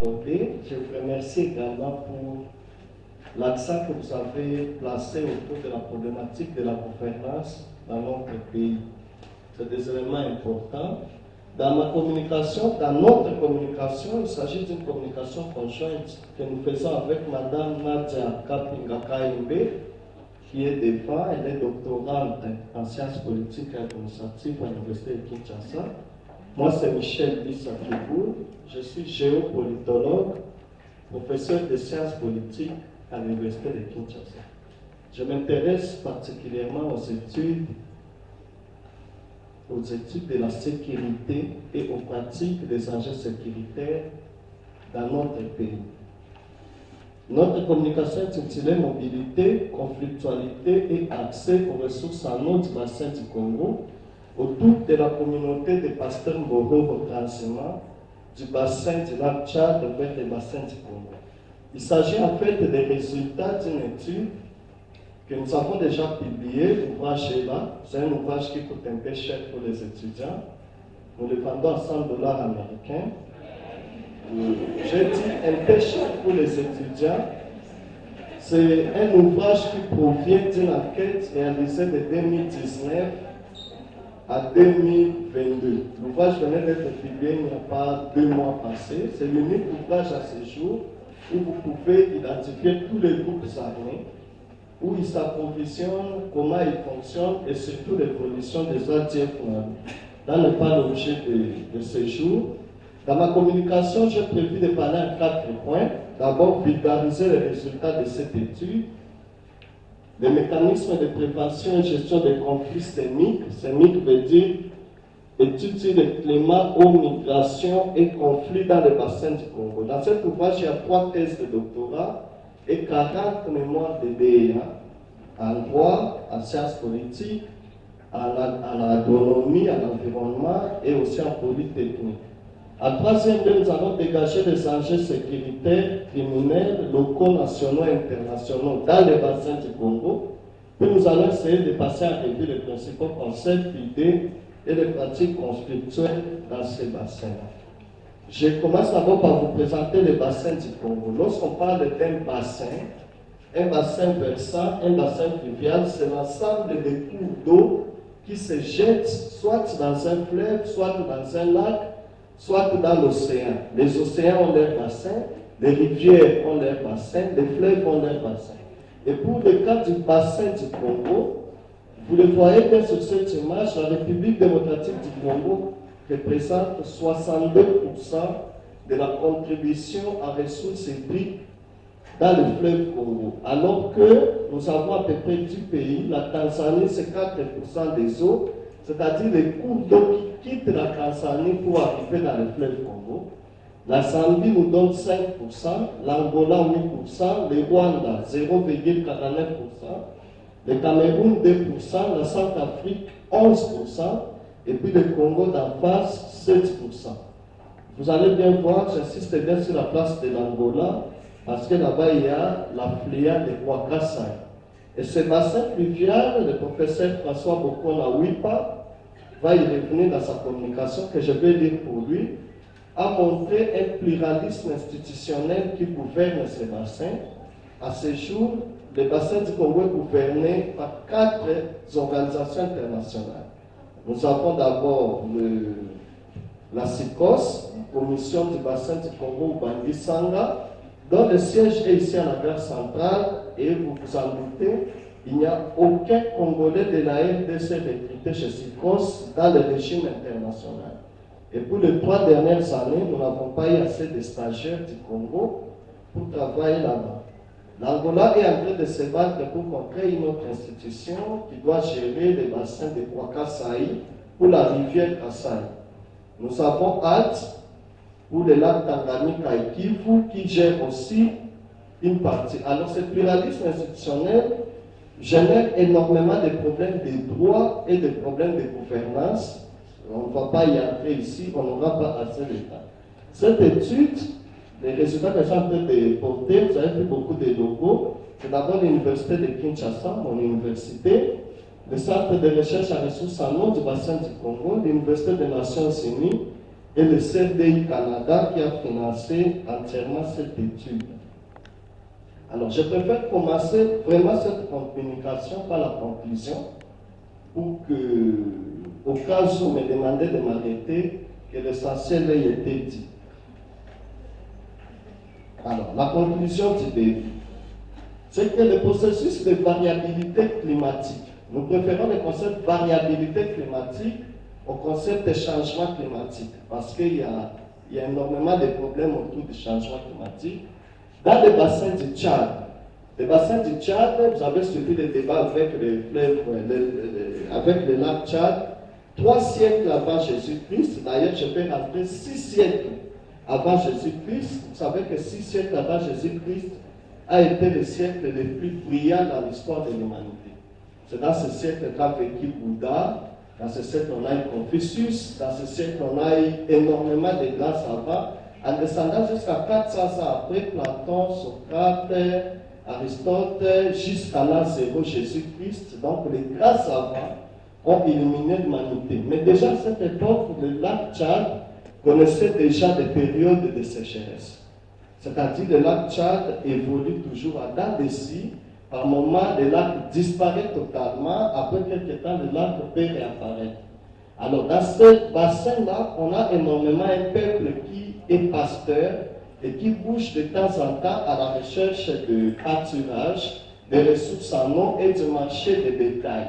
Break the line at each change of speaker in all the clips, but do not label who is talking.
accordée. Je vous remercie également pour l'accent que vous avez placé autour de la problématique de la gouvernance dans notre pays. C'est des éléments importants. Dans ma communication, dans notre communication, il s'agit d'une communication conjointe que nous faisons avec Madame Nadia Kapinga-Kaimbe, qui est DEFA, elle est doctorante en sciences politiques et administratives à l'Université de Kinshasa. Moi, c'est Michel Bissakibou, je suis géopolitologue, professeur de sciences politiques à l'Université de Kinshasa. Je m'intéresse particulièrement aux études de la sécurité et aux pratiques des enjeux sécuritaires dans notre pays. Notre communication est intitulée Mobilité, conflictualité et accès aux ressources en eau du bassin du Congo autour de la communauté des pasteurs Mboro au transiment du bassin du lac Tchad vers le bassin du Congo. Il s'agit en fait des résultats d'une étude que nous avons déjà publiée. L'ouvrage est là. C'est un ouvrage qui coûte un peu cher pour les étudiants. Nous le vendons à $100 américains. J'ai dit un peu cher pour les étudiants. C'est un ouvrage qui provient d'une enquête réalisée de 2019 à 2022. L'ouvrage venait d'être publié il n'y a pas 2 mois passés. C'est l'unique ouvrage à ce jour où vous pouvez identifier tous les groupes armés, où ils s'approvisionnent, comment ils fonctionnent et surtout l'évolution des ADF dans le pas l'objet de ce jour. Dans ma communication, j'ai prévu de parler en 4 points. D'abord, vulgariser les résultats de cette étude, les mécanismes de prévention et gestion des conflits SEMIC. SEMIC veut dire études sur le climat, eau, migration et conflits dans le bassin du Congo. Dans cet ouvrage, il y a 3 thèses de doctorat et 40 mémoires de DEA en droit, en sciences politiques, en agronomie, en environnement et aussi en polytechnique. En 3e lieu, nous allons dégager les enjeux sécuritaires, criminels, locaux, nationaux et internationaux dans les bassins du Congo. Puis nous allons essayer de passer en revue les principaux concepts, idées et les pratiques conflictuelles dans ces bassins. Je commence d'abord par vous présenter les bassins du Congo. Lorsqu'on parle d'un bassin versant, un bassin fluvial, c'est l'ensemble des cours d'eau qui se jettent soit dans un fleuve, soit dans un lac, soit dans l'océan. Les océans ont leur bassin, les rivières ont leur bassin, les fleuves ont leur bassin. Et pour le cas du bassin du Congo, vous le voyez bien sur cette image, la République démocratique du Congo représente 62% de la contribution en ressources hydriques dans le fleuve Congo. Alors que nous avons à peu près 10 pays, la Tanzanie c'est 4% des eaux, c'est-à-dire les cours d'eau qui quittent la Tanzanie pour arriver dans le fleuve Congo. La Zambie nous donne 5%, l'Angola 8%, le Rwanda 0,49%, le Cameroun 2%, la Centrafrique 11%, et puis le Congo d'en face 7%. Vous allez bien voir, j'insiste bien sur la place de l'Angola, parce que là-bas il y a l'affluent de Kwakasai. Et ce bassin fluvial, le professeur François Bokona Wipa va y revenir dans sa communication que je vais lire pour lui, a montré un pluralisme institutionnel qui gouverne ce bassin. À ce jour, le bassin du Congo est gouverné par 4 organisations internationales. Nous avons d'abord la CICOS, Commission du bassin du Congo Ubangi Sanga, dont le siège est ici à la gare centrale, et vous vous en doutez, il n'y a aucun Congolais de la RDC recruté chez CICOS dans le régime international. Et pour les 3 dernières années, nous n'avons pas eu assez de stagiaires du Congo pour travailler là-bas. L'Angola est en train de se battre pour qu'on crée une autre institution qui doit gérer les bassins de Kwakasai pour la rivière Kasai. Nous avons hâte pour le lac Tanganyika et Kivu qui gère aussi une partie. Alors ce pluralisme institutionnel génère énormément de problèmes de droit et de problèmes de gouvernance. On ne va pas y entrer ici, on n'aura pas assez de temps. Cette étude, les résultats que je suis en train de porter, vous avez vu beaucoup de logos. C'est d'abord l'université de Kinshasa, mon université, le centre de recherche en ressources en eau du bassin du Congo, l'université des Nations Unies et le CDI Canada qui a financé entièrement cette étude. Alors, je préfère commencer vraiment cette communication par la conclusion pour que, au cas où vous me demandez de m'arrêter, que l'essentiel ait été dit. Alors, la conclusion du début, c'est que le processus de variabilité climatique, nous préférons le concept variabilité climatique au concept de changement climatique, parce qu'il y a énormément de problèmes autour du changement climatique. Dans le bassin du Tchad, vous avez suivi le débat avec avec le lac Tchad, 3 siècles avant Jésus-Christ. D'ailleurs, je peux rentrer 6 siècles avant Jésus-Christ. Vous savez que 6 siècles avant Jésus-Christ a été le siècle le plus brillant dans l'histoire de l'humanité. C'est dans ce siècle qu'a vécu Bouddha, dans ce siècle on a eu Confucius, dans ce siècle on a eu énormément de grands savants, en descendant jusqu'à 400 ans après, Platon, Socrate, Aristote, jusqu'à l'an 0 Jésus-Christ. Donc les grands savants ont illuminé l'humanité. Mais déjà à cette époque, le lac Tchad connaissait déjà des périodes de sécheresse. C'est-à-dire que le lac Tchad évolue toujours à dents de scie. Par moment, le lac disparaît totalement. Après quelques temps, le lac peut réapparaître. Alors, dans ce bassin-là, on a énormément un peuple qui est pasteur et qui bouge de temps en temps à la recherche de pâturage, des ressources en eau et du marché de bétail.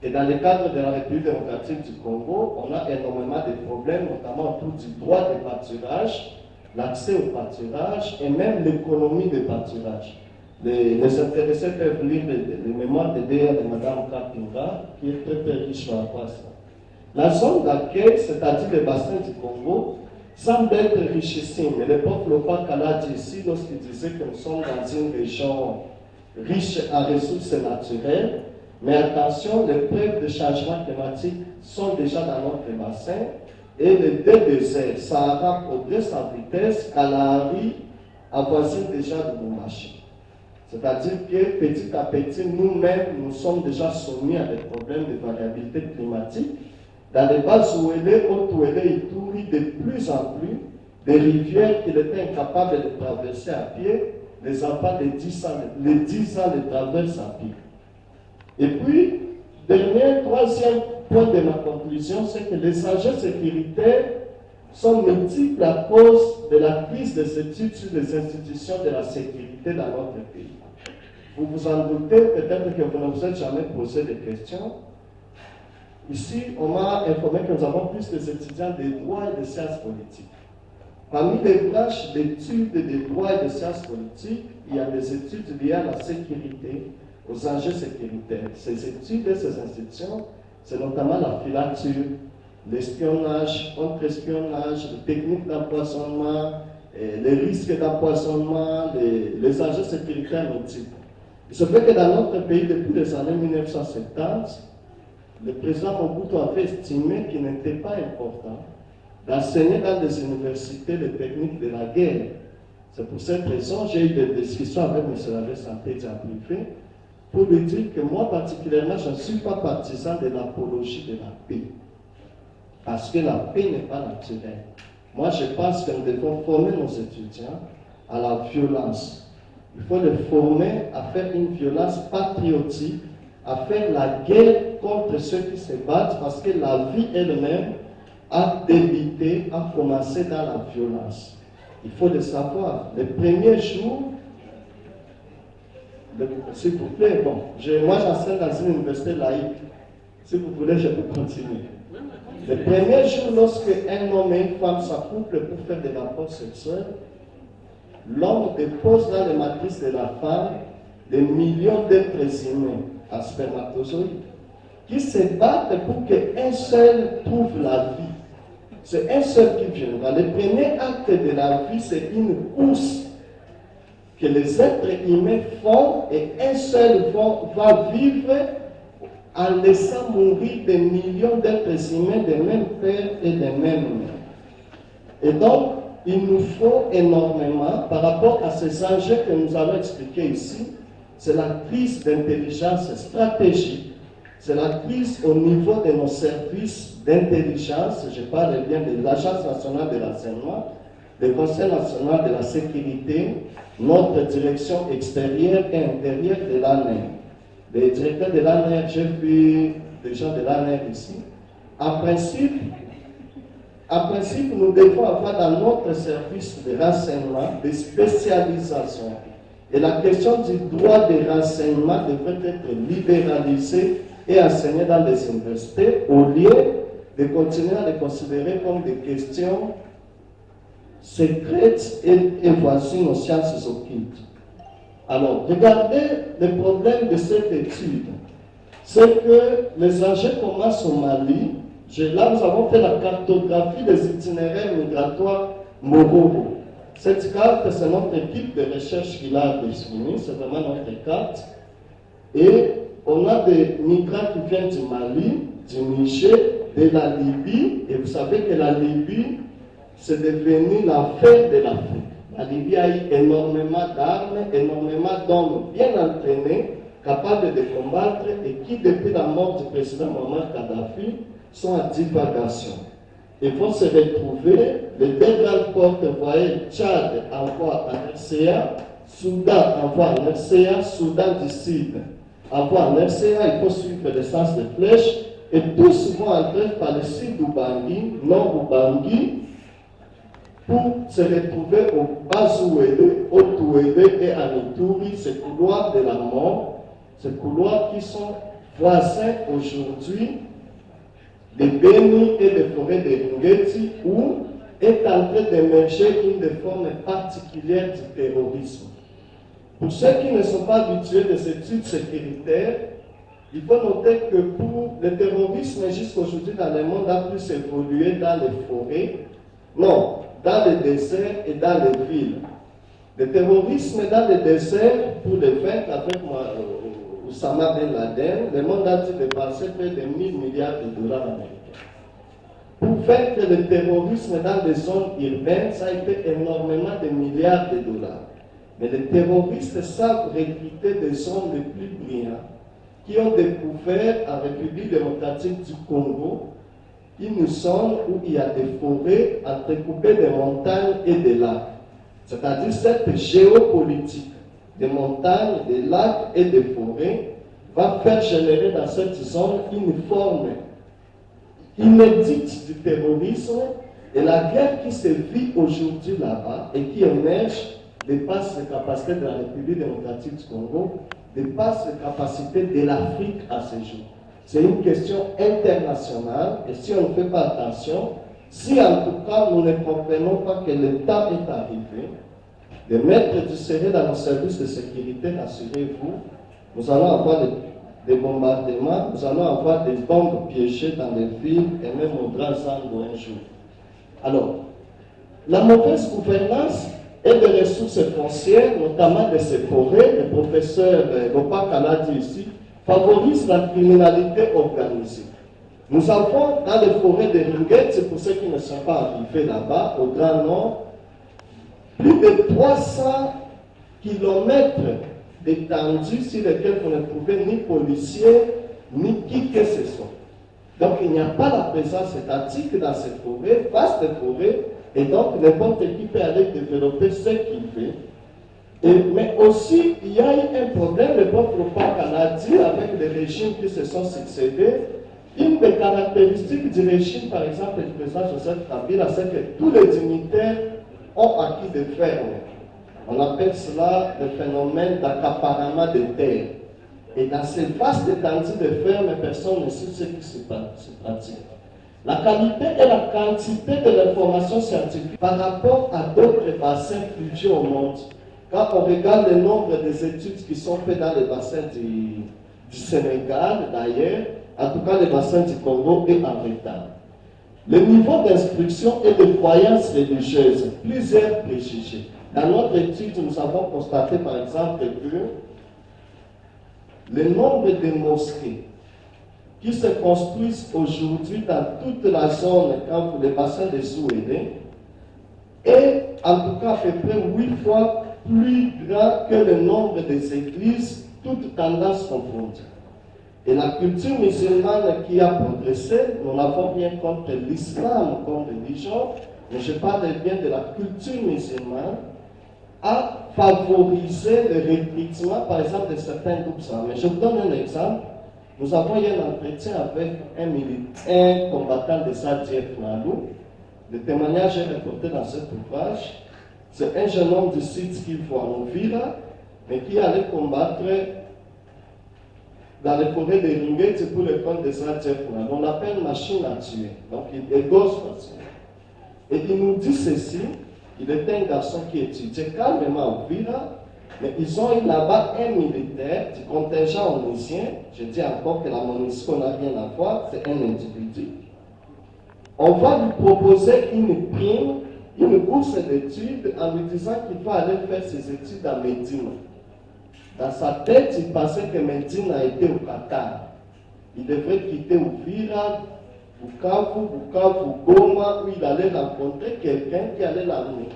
Et dans le cadre de la République démocratique du Congo, on a énormément de problèmes, notamment autour du droit de pâturage, l'accès au pâturage et même l'économie de pâturage. Les intéressés peuvent lire les mémoires de DR de Mme Kapinga, qui est très très riche par rapport à ça. La zone d'accueil, c'est-à-dire le bassin du Congo, semble être richissime. Et le prof Lopakala a dit ici, lorsqu'il disait que nous sommes dans une région riche en ressources naturelles, mais attention, les preuves de changement climatique sont déjà dans notre bassin. Et les deux déserts, Sahara progresse en vitesse, Kalahari avoisine déjà de nos marchés. C'est-à-dire que petit à petit, nous-mêmes, nous sommes déjà soumis à des problèmes de variabilité climatique. Dans les bases Ouélé, Haute-Ouélé et Touri, de plus en plus, des rivières qu'il était incapable de traverser à pied, les enfants de 10 ans les traversent à pied. Et puis, troisième point de ma conclusion, c'est que les enjeux sécuritaires sont multiples à cause de la crise des études sur les institutions de la sécurité dans notre pays. Vous vous en doutez, peut-être que vous ne vous êtes jamais posé de questions. Ici, on m'a informé que nous avons plus d'étudiants de droit et de sciences politiques. Parmi les branches d'études de droit et de sciences politiques, il y a des études liées à la sécurité, aux enjeux sécuritaires. Ces études et ces institutions, c'est notamment la filature, l'espionnage, contre-espionnage, les techniques d'empoisonnement, les risques d'empoisonnement, les enjeux sécuritaires multiples. Il se fait que dans notre pays, depuis les années 1970, le président Mobutu avait estimé qu'il n'était pas important d'enseigner dans des universités les techniques de la guerre. C'est pour cette raison que j'ai eu des discussions avec M. Lavé Santé en privé pour lui dire que moi particulièrement, je ne suis pas partisan de l'apologie de la paix. Parce que la paix n'est pas naturelle. Moi, je pense que nous devons former nos étudiants à la violence. Il faut les former à faire une violence patriotique, à faire la guerre contre ceux qui se battent, parce que la vie elle-même a débuté, a commencé dans la violence. Il faut le savoir. Les premiers jours, s'il vous plaît, bon, moi j'enseigne dans une université laïque. Si vous voulez, je peux continuer. Les premiers jours, lorsque un homme et une femme s'accouplent pour faire des rapports sexuels, l'homme dépose dans les matrices de la femme des millions d'êtres humains à spermatozoïdes qui se battent pour qu'un seul trouve la vie. C'est un seul qui viendra. Le premier acte de la vie, c'est une course que les êtres humains font et un seul va vivre en laissant mourir des millions d'êtres humains des mêmes pères et des mêmes mères. Et donc, il nous faut énormément, par rapport à ces enjeux que nous allons expliquer ici, c'est la crise d'intelligence stratégique, c'est la crise au niveau de nos services d'intelligence. Je parle bien de l'Agence nationale de renseignement, le Conseil national de la sécurité, notre direction extérieure et intérieure de l'ANER. Les directeurs de l'ANER, j'ai vu des gens de l'ANER ici. En principe, nous devons avoir dans notre service de renseignement des spécialisations. Et la question du droit de renseignement devrait être libéralisée et enseignée dans les universités au lieu de continuer à les considérer comme des questions secrètes et voisines aux sciences occultes. Alors, regardez le problème de cette étude. C'est que les enjeux commencent au Mali. Là, nous avons fait la cartographie des itinéraires migratoires moraux. Cette carte, c'est notre équipe de recherche qui l'a définie, c'est vraiment notre carte. Et on a des migrants qui viennent du Mali, du Niger, de la Libye. Et vous savez que la Libye, c'est devenu l'affaire de l'Afrique. La Libye a eu énormément d'armes, énormément d'hommes bien entraînés, capables de combattre et qui, depuis la mort du président Muammar Kadhafi, sont en divagation. Ils vont se retrouver, les deux grandes portes, vous voyez, Tchad envoie en RCA, Soudan envoie en RCA, Soudan du Sud envoie en RCA, il faut suivre le sens de flèche, et tous vont entrer par le sud d'Ubangui, nord Ubangui, pour se retrouver au Bazouélé, au Touélé et à Ituri, ces couloirs de la mort, ces couloirs qui sont voisins aujourd'hui des Béni et des forêts de Ringeti, où est en train d'émerger une des formes particulières du terrorisme. Pour ceux qui ne sont pas habitués de ces études sécuritaires, il faut noter que pour le terrorisme jusqu'aujourd'hui dans le monde a plus évolué dans les forêts, non, dans les déserts et dans les villes. Le terrorisme dans les déserts, pour le vaincre avec moi, Oussama Ben Laden, le monde a dû dépenser près de 1000 milliards de dollars américains. Pour vaincre le terrorisme dans les zones urbaines, ça a été énormément de milliards de dollars. Mais les terroristes savent recruter des zones les plus brillants qui ont découvert en République démocratique du Congo une zone où il y a des forêts entrecoupées de montagnes et de lacs. C'est-à-dire cette géopolitique des montagnes, des lacs et des forêts va faire générer dans cette zone une forme inédite du terrorisme, et la guerre qui se vit aujourd'hui là-bas et qui émerge dépasse les capacités de la République démocratique du Congo, dépasse les capacités de l'Afrique à ce jour. C'est une question internationale, et si on ne fait pas attention, si en tout cas nous ne comprenons pas que le temps est arrivé de mettre du sérieux dans nos services de sécurité, rassurez-vous, nous allons avoir des bombardements, nous allons avoir des bombes piégées dans les villes et même au Grand Zango un jour. Alors, la mauvaise gouvernance et des ressources foncières, notamment de ces forêts, le professeur Lopak l'a dit ici, favorise la criminalité organisée. Nous avons dans les forêts de Ringeti, c'est pour ceux qui ne sont pas arrivés là-bas, au Grand Nord, plus de 300 kilomètres d'étendue sur lesquels vous ne trouvez ni policiers, ni qui que ce soit. Donc il n'y a pas la présence étatique dans ces forêts, vastes forêts, et donc n'importe qui peut aller développer ce qu'il veut. Mais aussi, il y a eu un problème, le prof Lopak l'a dit, avec les régimes qui se sont succédés. Une des caractéristiques du régime, par exemple, du président Joseph Kabila, c'est que tous les dignitaires ont acquis des fermes. On appelle cela le phénomène d'accaparement des terres. Et dans ces vastes étendues de fermes, personne ne sait ce qui se pratique. La qualité et la quantité de l'information scientifique par rapport à d'autres bassins fluviaux au monde. Quand on regarde le nombre des études qui sont faites dans les bassins du Sénégal, d'ailleurs, en tout cas les bassins du Congo est en retard. Le niveau d'instruction et de croyances religieuses, plusieurs préjugés. Dans notre étude, nous avons constaté par exemple que le nombre de mosquées qui se construisent aujourd'hui dans toute la zone, quand le bassin de Zouélé, est en tout cas à peu près 8 fois plus grand que le nombre des églises, toutes tendances confondues. Et la culture musulmane qui a progressé, nous n'avons rien contre l'islam comme religion, mais je parle bien de la culture musulmane, a favorisé le recrutement, par exemple, de certains groupes armés. Je vous donne un exemple. Nous avons eu un entretien avec un combattant de SADF Nalou. Le témoignage est reporté dans cet ouvrage. C'est un jeune homme du site qu'il faut en Ouvira, mais qui allait combattre dans les forêts de Ringuet pour le compte de SADF Nalou. On l'appelle machine à tuer. Donc il est gauche facile. Et il nous dit ceci. Il était un garçon qui étudiait calmement au Vira, mais ils ont eu là-bas un militaire du contingent onusien. Je dis encore que la MONUSCO n'a rien à voir, c'est un individu. On va lui proposer une prime, une bourse d'études en lui disant qu'il va aller faire ses études à Médine. Dans sa tête, il pensait que Médine a été au Qatar. Il devrait quitter Uvira, Bukavu, Goma, où il allait rencontrer quelqu'un qui allait l'amener.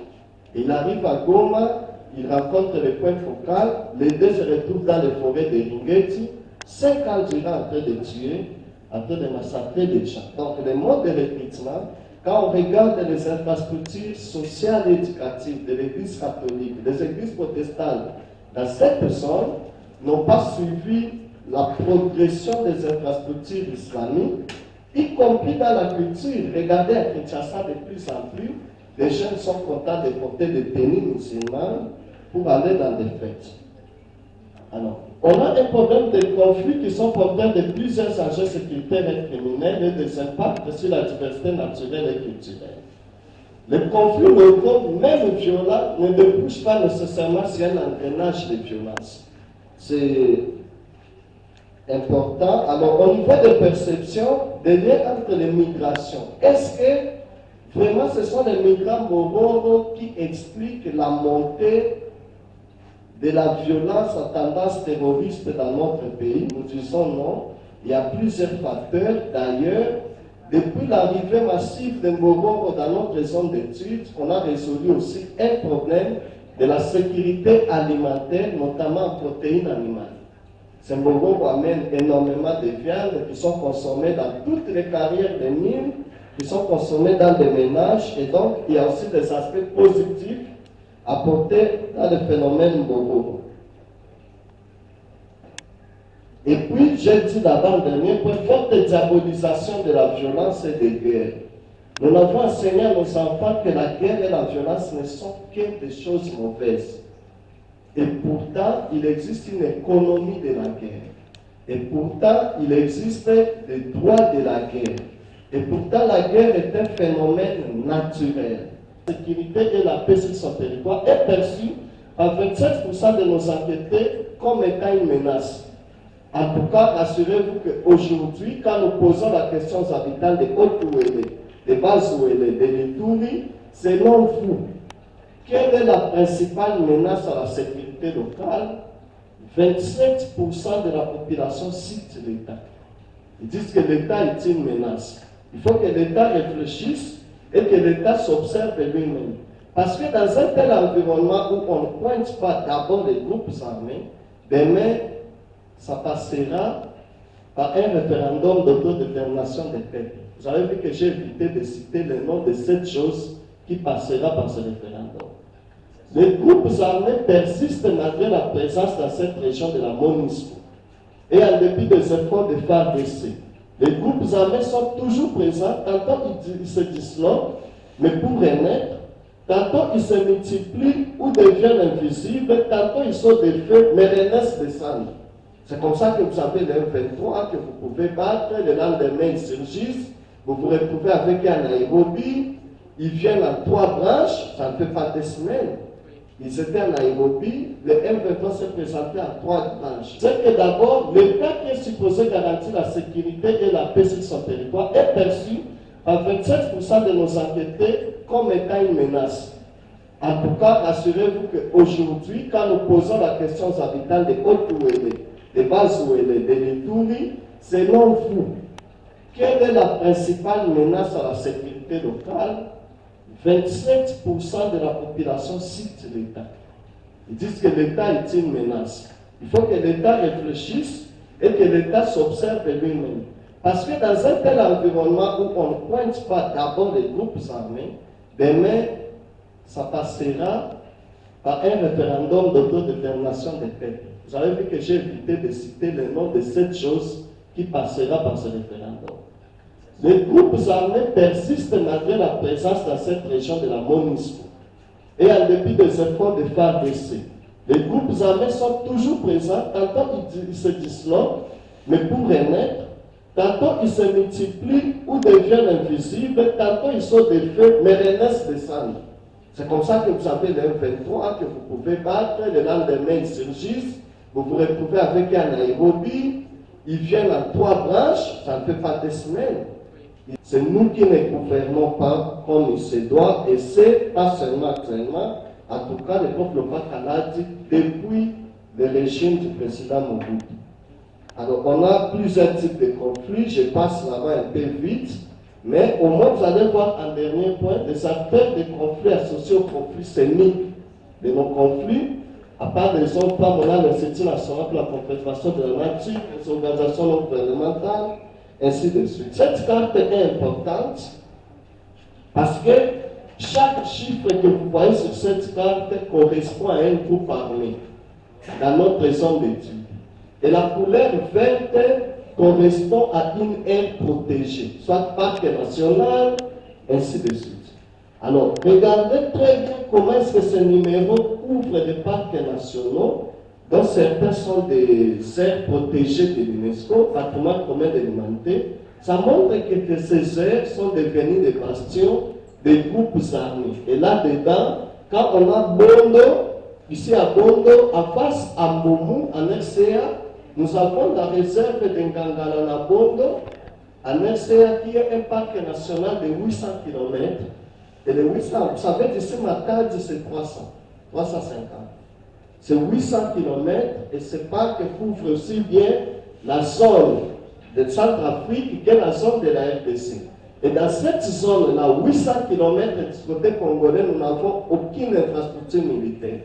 Il arrive à Goma, il rencontre le point focal, les deux se retrouvent dans les forêts de Ringeti, 5 ans durant en train de tuer, en train de massacrer des gens. Donc le mode de recrutement, quand on regarde les infrastructures sociales et éducatives de l'Église catholique, des églises protestantes, dans cette zone, n'ont pas suivi la progression des infrastructures islamiques, y compris dans la culture. Regardez à Kinshasa de plus en plus, les jeunes sont contents de porter des tenues musulmanes pour aller dans des fêtes. Alors, on a un problème de conflits qui sont porteurs de plusieurs enjeux sécuritaires et criminels et des impacts sur la diversité naturelle et culturelle. Les conflits locaux, même violents, ne débouchent pas nécessairement sur un engrenage de violence. C'est important. Alors, au niveau de perception, des liens entre les migrations, est-ce que vraiment ce sont les migrants moraux qui expliquent la montée de la violence à tendance terroriste dans notre pays? Nous disons non. Il y a plusieurs facteurs. D'ailleurs, depuis l'arrivée massive de Mbogoro dans notre zone d'études, on a résolu aussi un problème de la sécurité alimentaire, notamment en protéines animales. Ces Mbogoro amènent énormément de viandes qui sont consommées dans toutes les carrières des mines, qui sont consommées dans des ménages, et donc il y a aussi des aspects positifs apportés dans le phénomène Mbogoro. Et puis, j'ai dit d'avant-dernier, pour une forte diabolisation de la violence et des guerres. Nous avons enseigné à nos enfants que la guerre et la violence ne sont que des choses mauvaises. Et pourtant, il existe une économie de la guerre. Et pourtant, il existe des droits de la guerre. Et pourtant, la guerre est un phénomène naturel. La sécurité et la paix sur son territoire est perçue par 27% de nos enquêtés comme étant une menace. En tout cas, assurez-vous qu'aujourd'hui, quand nous posons la question aux habitants de Haute-Ouélé, de Bas-Ouélé, de Lituri, selon vous, quelle est la principale menace à la sécurité locale? 27% de la population cite l'État. Ils disent que l'État est une menace. Il faut que l'État réfléchisse et que l'État s'observe lui-même. Parce que dans un tel environnement où on ne pointe pas d'abord les groupes armés, demain, ça passera par un référendum d'autodétermination des peuples. Vous avez vu que j'ai évité de citer le nom de cette chose qui passera par ce référendum. Les groupes armés persistent malgré la présence dans cette région de la MONUSCO. Et en dépit des efforts de FARDC, les groupes armés sont toujours présents. Tantôt ils se disloquent, mais pour renaître, tantôt ils se multiplient ou deviennent invisibles, tantôt ils sont des feux, mais renaissent des cendres. C'est comme ça que vous avez le M23 que vous pouvez battre, le lendemain ils surgissent, vous vous retrouvez avec un Nairobi, ils viennent en 3 branches, ça ne fait pas des semaines. Ils étaient en Nairobi, le M23 s'est présenté en 3 branches. C'est que d'abord, l'État qui est supposé garantir la sécurité et la paix sur son territoire est perçu par 27% de nos enquêtés comme étant une menace. En tout cas, assurez-vous qu'aujourd'hui, quand nous posons la question aux habitants de Haute-Ouélé, de Bas-Ouélé, de Lituri, selon vous, quelle est la principale menace à la sécurité locale? 27% de la population cite l'État. Ils disent que l'État est une menace. Il faut que l'État réfléchisse et que l'État s'observe lui-même. Parce que dans un tel environnement où on ne pointe pas d'abord les groupes armés, demain, ça passera par un référendum d'autodétermination des peuples. Vous avez vu que j'ai évité de citer le nom de cette chose qui passera par ce référendum. Les groupes armés persistent malgré la présence dans cette région de la MONUSCO. Et en dépit des efforts de FARDC, les groupes armés sont toujours présents, tantôt ils se disloquent, mais pour renaître, tantôt ils se multiplient ou deviennent invisibles, tantôt ils sont des feux, mais renaissent des cendres. C'est comme ça que vous avez le M23 que vous pouvez battre, le lendemain ils surgissent, vous vous retrouvez avec un Nairobi, ils viennent en 3 branches, ça ne fait pas des semaines. C'est nous qui ne gouvernons pas comme il se doit, et c'est pas seulement actuellement, en tout cas le peuple l'a dit depuis le régime du président Mobutu. Alors on a plusieurs types de conflits, je passe là-bas un peu vite, mais au moins vous allez voir en dernier point des acteurs de conflits associés aux conflits scéniques de nos conflits, à part les hommes femmes, on a l'Institut national pour la confédération de la nature, les organisations non gouvernementales, ainsi de suite. Cette carte est importante parce que chaque chiffre que vous voyez sur cette carte correspond à un groupe armé dans notre zone d'études. Et la couleur verte correspond à une aire protégée, soit parc national, ainsi de suite. Alors, regardez très bien comment est-ce que ces numéros couvrent des parcs nationaux, dont certains sont des aires protégées de l'UNESCO, patrimoine commun de l'humanité. Ça montre que ces aires sont devenues des bastions des groupes armés. Et là-dedans, quand on a Bondo, ici à Bondo, en face à Moumou, en RCA, nous avons la réserve de Ngangalana Bondo, en RCA, qui est un parc national de 800 km. Et les 800, vous savez, d'ici Matadi, c'est 350. C'est 800 km et ce parc couvre aussi bien la zone de Centrafrique que la zone de la RDC. Et dans cette zone-là, 800 km du côté congolais, nous n'avons aucune infrastructure militaire.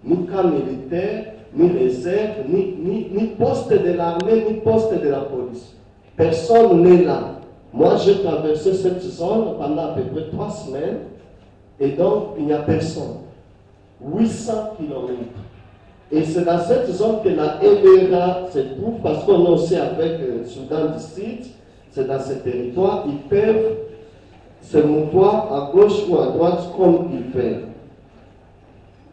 Ni camp militaire, ni réserve, ni poste de l'armée, ni poste de la police. Personne n'est là. Moi, j'ai traversé cette zone pendant à peu près 3 semaines et donc il n'y a personne. 800 km. Et c'est dans cette zone que la LRA se trouve, parce qu'on est aussi avec le Soudan du Sud, c'est dans ce territoire, ils peuvent se mouvoir à gauche ou à droite comme ils veulent.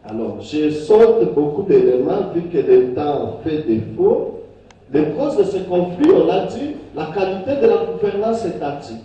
Alors, je saute beaucoup d'éléments vu que le temps fait défaut. Les causes de ce conflit, on l'a dit, la qualité de la gouvernance étatique.